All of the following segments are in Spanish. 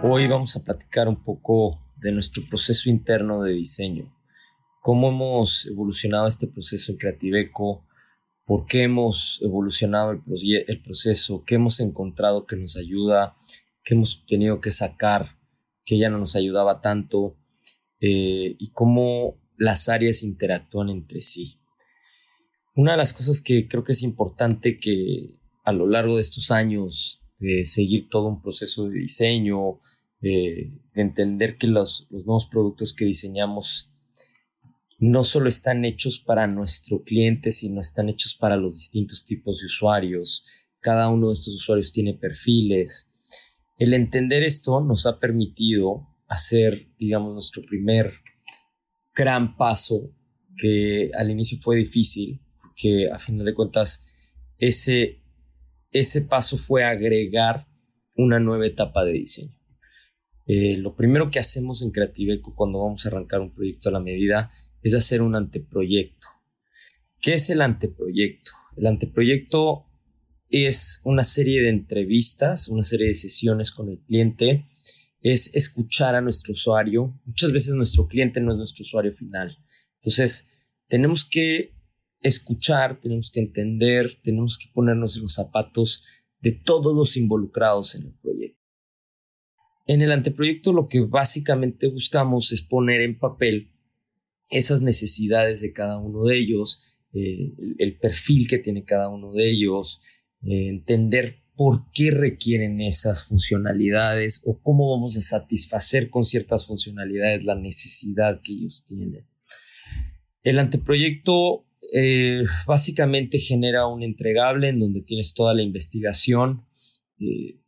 Hoy vamos a platicar un poco de nuestro proceso interno de diseño, cómo hemos evolucionado este proceso en Creativeco, por qué hemos evolucionado el proceso, qué hemos encontrado que nos ayuda, qué hemos tenido que sacar, que ya no nos ayudaba tanto, y cómo las áreas interactúan entre sí. Una de las cosas que creo que es importante que a lo largo de estos años de seguir todo un proceso de diseño, de entender que los nuevos productos que diseñamos no solo están hechos para nuestro cliente, sino están hechos para los distintos tipos de usuarios. Cada uno de estos usuarios tiene perfiles. El entender esto nos ha permitido hacer, digamos, nuestro primer gran paso, que al inicio fue difícil, porque a final de cuentas ese paso fue agregar una nueva etapa de diseño. Lo primero que hacemos en Creativeco cuando vamos a arrancar un proyecto a la medida es hacer un anteproyecto. ¿Qué es el anteproyecto? El anteproyecto es una serie de entrevistas, una serie de sesiones con el cliente, es escuchar a nuestro usuario. Muchas veces nuestro cliente no es nuestro usuario final. Entonces, tenemos que escuchar, tenemos que entender, tenemos que ponernos en los zapatos de todos los involucrados en el proyecto. En el anteproyecto lo que básicamente buscamos es poner en papel esas necesidades de cada uno de ellos, el perfil que tiene cada uno de ellos, entender por qué requieren esas funcionalidades o cómo vamos a satisfacer con ciertas funcionalidades la necesidad que ellos tienen. El anteproyecto básicamente genera un entregable en donde tienes toda la investigación,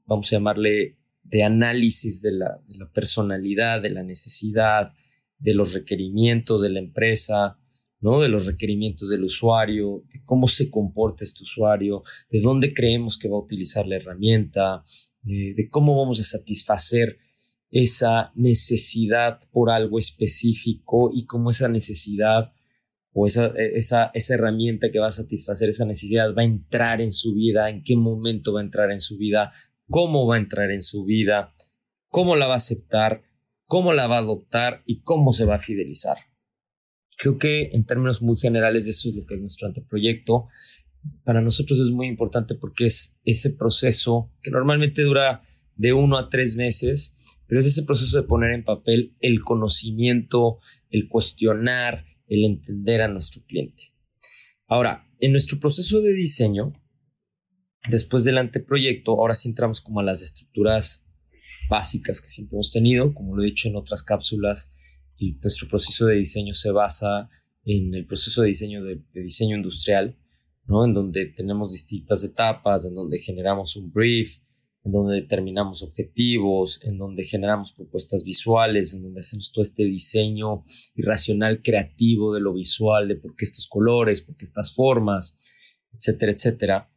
vamos a llamarle de análisis de la personalidad, de la necesidad, de los requerimientos de la empresa, ¿no? De los requerimientos del usuario, de cómo se comporta este usuario, de dónde creemos que va a utilizar la herramienta, de cómo vamos a satisfacer esa necesidad por algo específico y cómo esa necesidad o esa herramienta que va a satisfacer esa necesidad va a entrar en su vida, en qué momento va a entrar en su vida, cómo va a entrar en su vida, cómo la va a aceptar, cómo la va a adoptar y cómo se va a fidelizar. Creo que en términos muy generales eso es lo que es nuestro anteproyecto. Para nosotros es muy importante porque es ese proceso que normalmente dura de 1 a 3 meses, pero es ese proceso de poner en papel el conocimiento, el cuestionar, el entender a nuestro cliente. Ahora, en nuestro proceso de diseño, después del anteproyecto, ahora sí entramos como a las estructuras básicas que siempre hemos tenido. Como lo he dicho en otras cápsulas, nuestro proceso de diseño se basa en el proceso de diseño de diseño industrial, ¿no? En donde tenemos distintas etapas, en donde generamos un brief, en donde determinamos objetivos, en donde generamos propuestas visuales, en donde hacemos todo este diseño irracional creativo de lo visual, de por qué estos colores, por qué estas formas, etcétera, etcétera.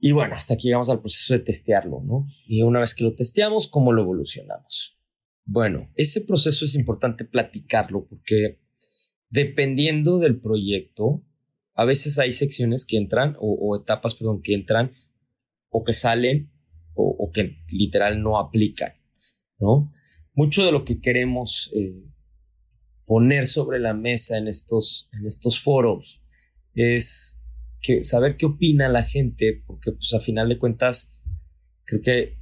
Y bueno, hasta aquí llegamos al proceso de testearlo, ¿no? Y una vez que lo testeamos, ¿cómo lo evolucionamos? Bueno, ese proceso es importante platicarlo porque dependiendo del proyecto, a veces hay secciones que entran o etapas, perdón, que entran o que salen o que literal no aplican, ¿no? Mucho de lo que queremos poner sobre la mesa en estos foros es saber qué opina la gente, porque pues a final de cuentas creo que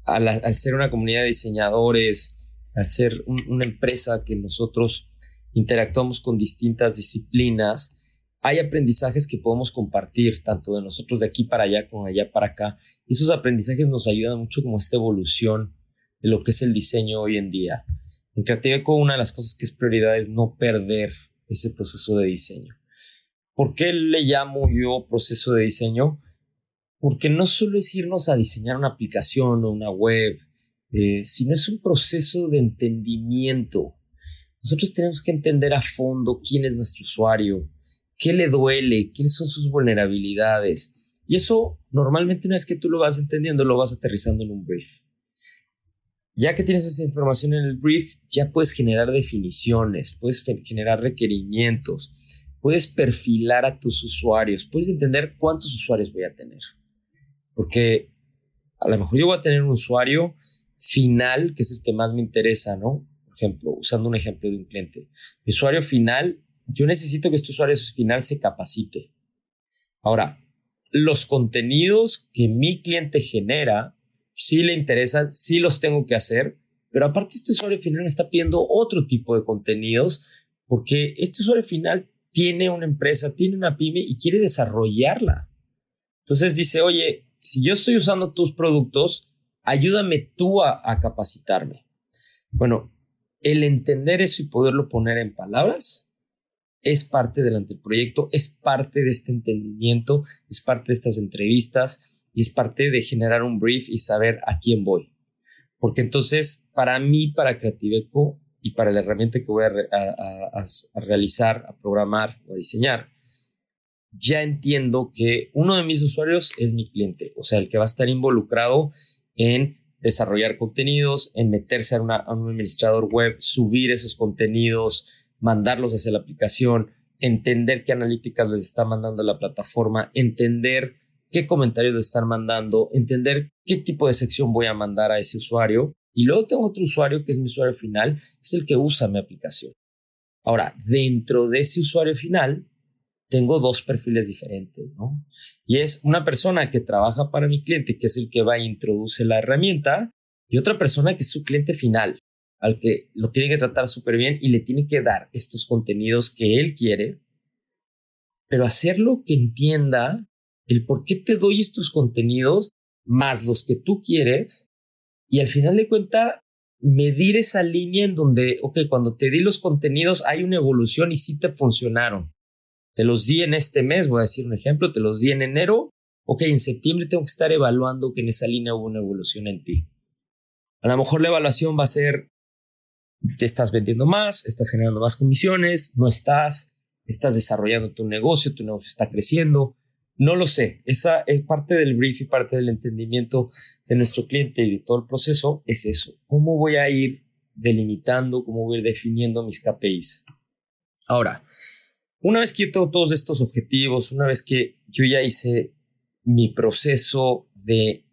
al ser una comunidad de diseñadores, al ser una empresa que nosotros interactuamos con distintas disciplinas, hay aprendizajes que podemos compartir, tanto de nosotros de aquí para allá como de allá para acá. Y esos aprendizajes nos ayudan mucho como esta evolución de lo que es el diseño hoy en día. En Creativeco, una de las cosas que es prioridad es no perder ese proceso de diseño. ¿Por qué le llamo yo proceso de diseño? Porque no solo es irnos a diseñar una aplicación o una web, sino es un proceso de entendimiento. Nosotros tenemos que entender a fondo quién es nuestro usuario, qué le duele, quiénes son sus vulnerabilidades. Y eso normalmente una vez que tú lo vas entendiendo, lo vas aterrizando en un brief. Ya que tienes esa información en el brief, ya puedes generar definiciones, puedes generar requerimientos, puedes perfilar a tus usuarios, puedes entender cuántos usuarios voy a tener. Porque a lo mejor yo voy a tener un usuario final, que es el que más me interesa, ¿no? Por ejemplo, usando un ejemplo de un cliente. Mi usuario final, yo necesito que este usuario final se capacite. Ahora, los contenidos que mi cliente genera, sí le interesan, sí los tengo que hacer, pero aparte este usuario final me está pidiendo otro tipo de contenidos porque este usuario final tiene una empresa, tiene una pyme y quiere desarrollarla. Entonces dice, oye, si yo estoy usando tus productos, ayúdame tú a capacitarme. Bueno, el entender eso y poderlo poner en palabras es parte del anteproyecto, es parte de este entendimiento, es parte de estas entrevistas y es parte de generar un brief y saber a quién voy. Porque entonces, para mí, para Creativeco y para la herramienta que voy a realizar, a programar o a diseñar, ya entiendo que uno de mis usuarios es mi cliente, o sea, el que va a estar involucrado en desarrollar contenidos, en meterse a un administrador web, subir esos contenidos, mandarlos hacia la aplicación, entender qué analíticas les está mandando la plataforma, entender qué comentarios les están mandando, entender qué tipo de sección voy a mandar a ese usuario. Y luego tengo otro usuario que es mi usuario final, que es el que usa mi aplicación. Ahora, dentro de ese usuario final, tengo dos perfiles diferentes, ¿no? Y es una persona que trabaja para mi cliente, que es el que va e introduce la herramienta, y otra persona que es su cliente final, al que lo tiene que tratar súper bien y le tiene que dar estos contenidos que él quiere, pero hacerlo que entienda el por qué te doy estos contenidos más los que tú quieres y al final de cuentas medir esa línea en donde, ok, cuando te di los contenidos hay una evolución y sí te funcionaron. Te los di en este mes, voy a decir un ejemplo, te los di en enero, ok, en septiembre tengo que estar evaluando que en esa línea hubo una evolución en ti. A lo mejor la evaluación va a ser, te estás vendiendo más, estás generando más comisiones, no estás desarrollando tu negocio está creciendo, no lo sé. Esa es parte del brief y parte del entendimiento de nuestro cliente y de todo el proceso, es eso. ¿Cómo voy a ir delimitando, cómo voy a ir definiendo mis KPIs? Ahora, una vez que yo tengo todos estos objetivos, una vez que yo ya hice mi proceso de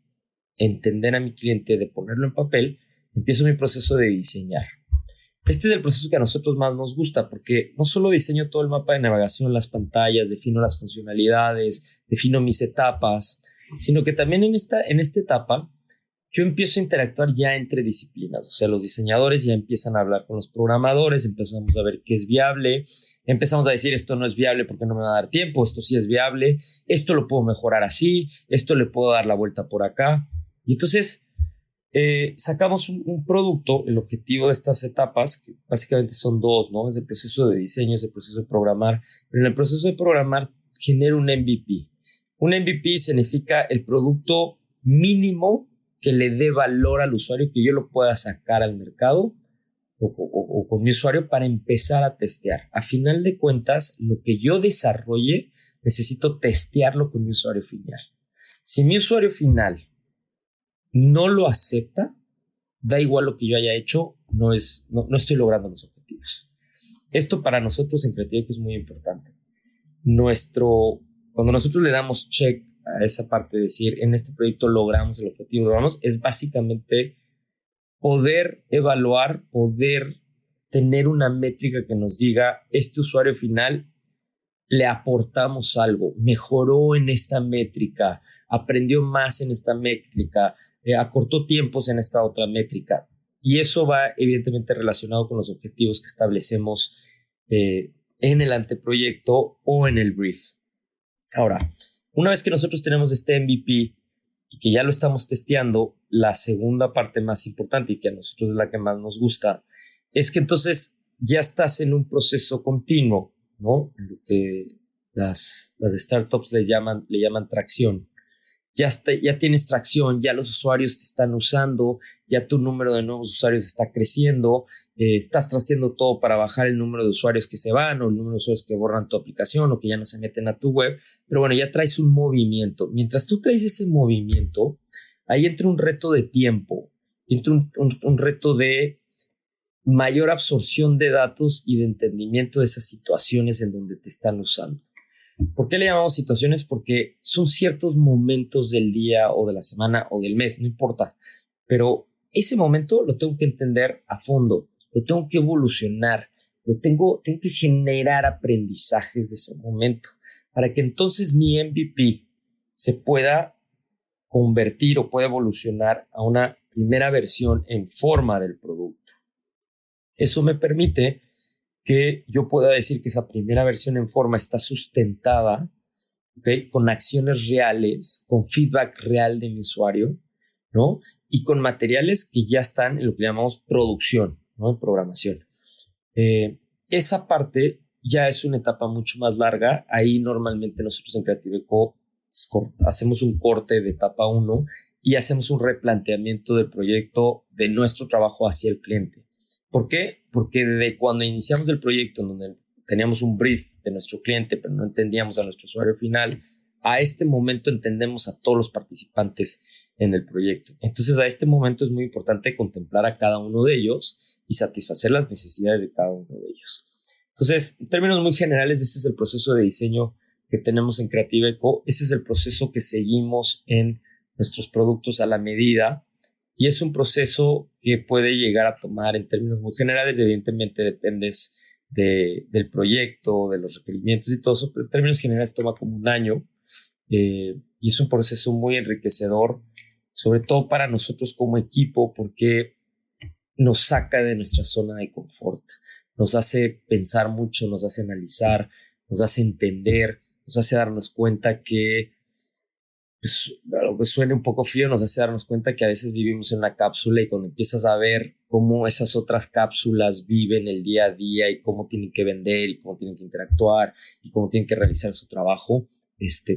entender a mi cliente, de ponerlo en papel, empiezo mi proceso de diseñar. Este es el proceso que a nosotros más nos gusta porque no solo diseño todo el mapa de navegación, las pantallas, defino las funcionalidades, defino mis etapas, sino que también en esta etapa yo empiezo a interactuar ya entre disciplinas. O sea, los diseñadores ya empiezan a hablar con los programadores, empezamos a ver qué es viable, empezamos a decir esto no es viable porque no me va a dar tiempo, esto sí es viable, esto lo puedo mejorar así, esto le puedo dar la vuelta por acá. Y entonces sacamos un producto. El objetivo de estas etapas, que básicamente son dos, ¿no? Es el proceso de diseño, es el proceso de programar. Pero en el proceso de programar genera un MVP. Un MVP significa el producto mínimo que le dé valor al usuario, que yo lo pueda sacar al mercado o con mi usuario para empezar a testear. A final de cuentas, lo que yo desarrolle, necesito testearlo con mi usuario final. Si mi usuario final no lo acepta, da igual lo que yo haya hecho, no estoy logrando los objetivos. Esto para nosotros en Creativeco es muy importante. Cuando nosotros le damos check a esa parte de decir, en este proyecto logramos el objetivo, es básicamente poder evaluar, poder tener una métrica que nos diga, este usuario final le aportamos algo, mejoró en esta métrica, aprendió más en esta métrica, acortó tiempos en esta otra métrica. Y eso va evidentemente relacionado con los objetivos que establecemos en el anteproyecto o en el brief. Ahora, una vez que nosotros tenemos este MVP y que ya lo estamos testeando, la segunda parte más importante y que a nosotros es la que más nos gusta, es que entonces ya estás en un proceso continuo, ¿no? Lo que las startups le llaman tracción. Ya tienes tracción, ya los usuarios te están usando, ya tu número de nuevos usuarios está creciendo, estás haciendo todo para bajar el número de usuarios que se van o el número de usuarios que borran tu aplicación o que ya no se meten a tu web, pero bueno, ya traes un movimiento. Mientras tú traes ese movimiento, ahí entra un reto de tiempo, entra un reto de mayor absorción de datos y de entendimiento de esas situaciones en donde te están usando. ¿Por qué le llamamos situaciones? Porque son ciertos momentos del día o de la semana o del mes, no importa, pero ese momento lo tengo que entender a fondo, lo tengo que evolucionar, tengo que generar aprendizajes de ese momento para que entonces mi MVP se pueda convertir o pueda evolucionar a una primera versión en forma del producto. Eso me permite que yo pueda decir que esa primera versión en forma está sustentada, ¿okay?, con acciones reales, con feedback real de mi usuario, ¿no? Y con materiales que ya están en lo que llamamos producción, ¿no?, en programación. Esa parte ya es una etapa mucho más larga. Ahí normalmente nosotros en Creative Co hacemos un corte de etapa 1 y hacemos un replanteamiento del proyecto, de nuestro trabajo hacia el cliente. ¿Por qué? Porque desde cuando iniciamos el proyecto, en donde teníamos un brief de nuestro cliente, pero no entendíamos a nuestro usuario final, a este momento entendemos a todos los participantes en el proyecto. Entonces, a este momento es muy importante contemplar a cada uno de ellos y satisfacer las necesidades de cada uno de ellos. Entonces, en términos muy generales, ese es el proceso de diseño que tenemos en Creative Co. Ese es el proceso que seguimos en nuestros productos a la medida. Y es un proceso que puede llegar a tomar, en términos muy generales, evidentemente dependes del proyecto, de los requerimientos y todo eso, pero en términos generales toma como un año. Y es un proceso muy enriquecedor, sobre todo para nosotros como equipo, porque nos saca de nuestra zona de confort, nos hace pensar mucho, nos hace analizar, nos hace entender, nos hace darnos cuenta que, pues, aunque suene un poco frío, nos hace darnos cuenta que a veces vivimos en una cápsula, y cuando empiezas a ver cómo esas otras cápsulas viven el día a día y cómo tienen que vender y cómo tienen que interactuar y cómo tienen que realizar su trabajo,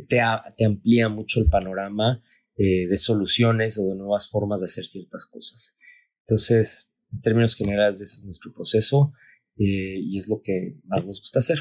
te amplía mucho el panorama de soluciones o de nuevas formas de hacer ciertas cosas. Entonces, en términos generales, ese es nuestro proceso y es lo que más nos gusta hacer.